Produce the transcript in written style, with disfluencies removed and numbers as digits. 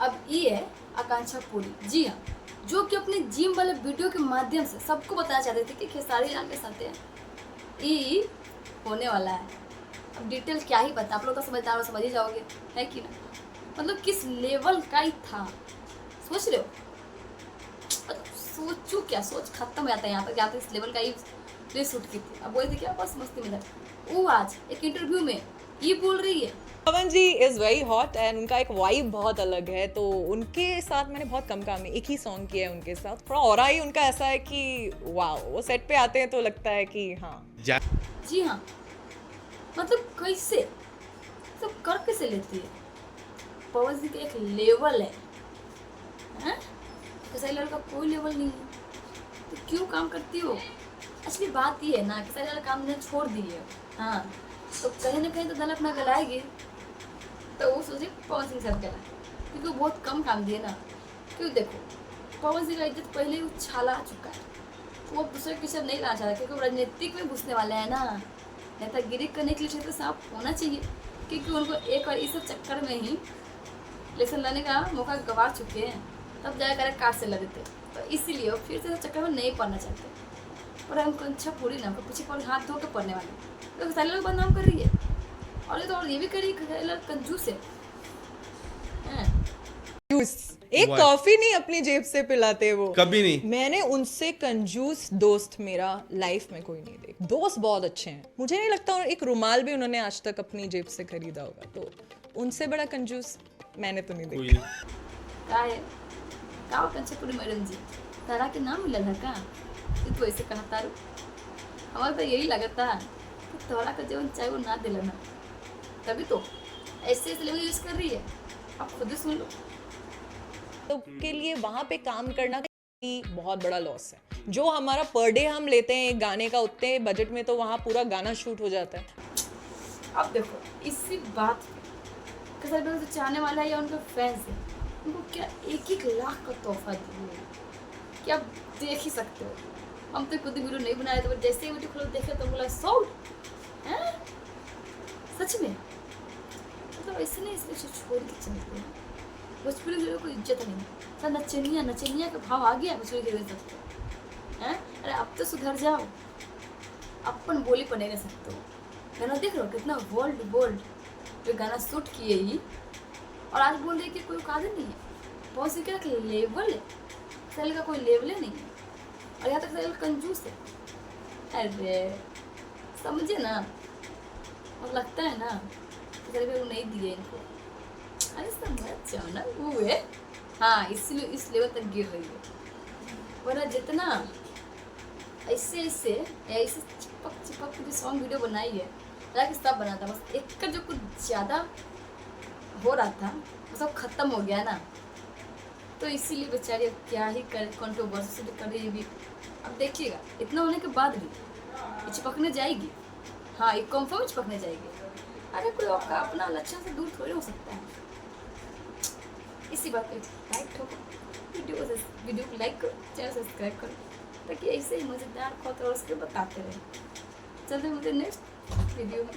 अब ये है आकांक्षा पुरी, जी हाँ, जो कि अपने जिम वाले वीडियो के माध्यम से सबको बताना चाहते थे कि खेसारी लाल के साथ ये होने वाला है। अब डिटेल क्या ही बता, आप लोग तो समझदार हो, समझ ही जाओगे, है कि ना। मतलब किस लेवल का ही था, सोच रहे हो। मतलब सोचो क्या, सोच खत्म हो जाता है यहाँ तक, या तो इस लेवल का ही प्ले शूट की थी। अब बोले थे क्या बस मस्ती में था। वो आज एक इंटरव्यू में ये बोल रही है, पवन जी इज वेरी हॉट एंड उनका एक वाइब बहुत अलग है, तो उनके साथ मैंने बहुत कम काम है, एक ही सॉन्ग किया है उनके साथ। थोड़ा ऑरा ही उनका ऐसा है कि वाह, वो सेट पे आते हैं तो लगता है कि हाँ जी हाँ, मतलब कैसे सब कर कैसे लेती है। पवन जी का एक लेवल है, हैं? खेसारी लाल का कोई लेवल नहीं है, तो क्यों काम करती हो। असली बात ये है ना, खेसारी लाल काम ने छोड़ दी है, हाँ, तो कहीं ना कहीं तो दल अपना गलाएगी, तो वो सोचे पवन सिंह सर गला, क्योंकि वो बहुत कम काम दिए ना। क्यों, देखो पवन सिंह का इज्जत पहले ही उछाला चुका है, वो दूसरे के साथ नहीं रहना चाहता, क्योंकि वो राजनीतिक में घुसने वाले हैं ना, नेतागिरी करने के लिए क्षेत्र साफ होना चाहिए, क्योंकि उनको एक बार इस चक्कर में ही इलेक्शन लड़ने का मौका गंवा चुके हैं, तब जाकर डायरेक्ट कार से लड़ते, तो इसीलिए वो फिर से चक्कर में नहीं पड़ना चाहते। और हम कंछा पूरी ना पीछे पर हाथ धो के पड़ने वाले, तो खेसारी लाल बदनाम कर रही है, और ये तो और ये भी कर रही है खेसारी लाल कंजूस है। एक कॉफी नहीं अपनी जेब से पिलाते वो, कभी नहीं। मैंने उनसे कंजूस दोस्त मेरा लाइफ में कोई नहीं देख। दोस्त बहुत अच्छे हैं, मुझे नहीं लगता एक रुमाल भी उन्होंने आज तक अपनी जेब से खरीदा होगा, तो उनसे बड़ा कंजूस मैंने तो नहीं देखा। का है का कंचपुरी मैडम जी, तारा के नाम मिलल है का, तो ऐसे कहता रू, हमारा तो यही लगता है कि तोरा का जीवन चाहे वो ना दिला ना, तभी तो ऐसे लेवल यूज कर रही है। आप खुद ही सुन लो। तो के लिए वहां पे काम करना की बहुत बड़ा लॉस है। जो हमारा पर डे हम लेते हैं एक गाने का, उतने बजट में तो वहाँ पूरा गाना शूट हो जाता है। अब देखो इसी बात के साथ जो चाहने वाला है या उनके फैंस है, उनको क्या 1-1 लाख का तोहफा दिए, क्या आप देख ही सकते हो। हम तो खुद वीडियो नहीं बनाए, तो जैसे ही वीडियो खोलो देखे तो बोला सोल्ड हैं, सच में। मतलब ऐसे नहीं, इसमें छोड़ के चलते हैं। भोजपुरी हीरो को इज्जत नहीं, सर नचनिया का भाव आ गया भोजपुरी हीरो सबको, हैं। अरे अब तो सुधर जाओ, अपन बोली पर नहीं रह सकते हो। गाना देख रहे हो कितना बोल्ड जो गाना शूट किए ही, और आज बोल रहे कि कोई कादर नहीं है। बहुत सी क्या लेवल है, सेल का कोई लेवल नहीं है, और यहाँ तक सेल कंजूस है। अरे समझे ना, और लगता है ना कि वो नहीं दिए इनको, अरे समझ जाओ ना, वो है हाँ, इसलिए इस लेवल तक गिर रही है। वरना जितना ऐसे चिपक के जो सॉन्ग वीडियो बनाई है, हालांकि सब बना था, बस एक का जो कुछ ज़्यादा हो रहा था वो सब खत्म हो गया ना, तो इसीलिए बेचारी क्या ही कर, कंट्रोवर्सी से कर रही भी। अब देखिएगा इतना होने के बाद भी ये चिपकने जाएगी, हाँ ये कंफर्म चिपकने जाएगी। अरे कोई आपका अपना लक्ष्य से दूर थोड़ी हो सकता है। इसी बात पे लाइक ठोको, वीडियो को लाइक करो, चैनल सब्सक्राइब करो, ताकि ऐसे ही मज़ेदार खबर और उसके बताते रहे। चलते मुझे नेक्स्ट वीडियो में।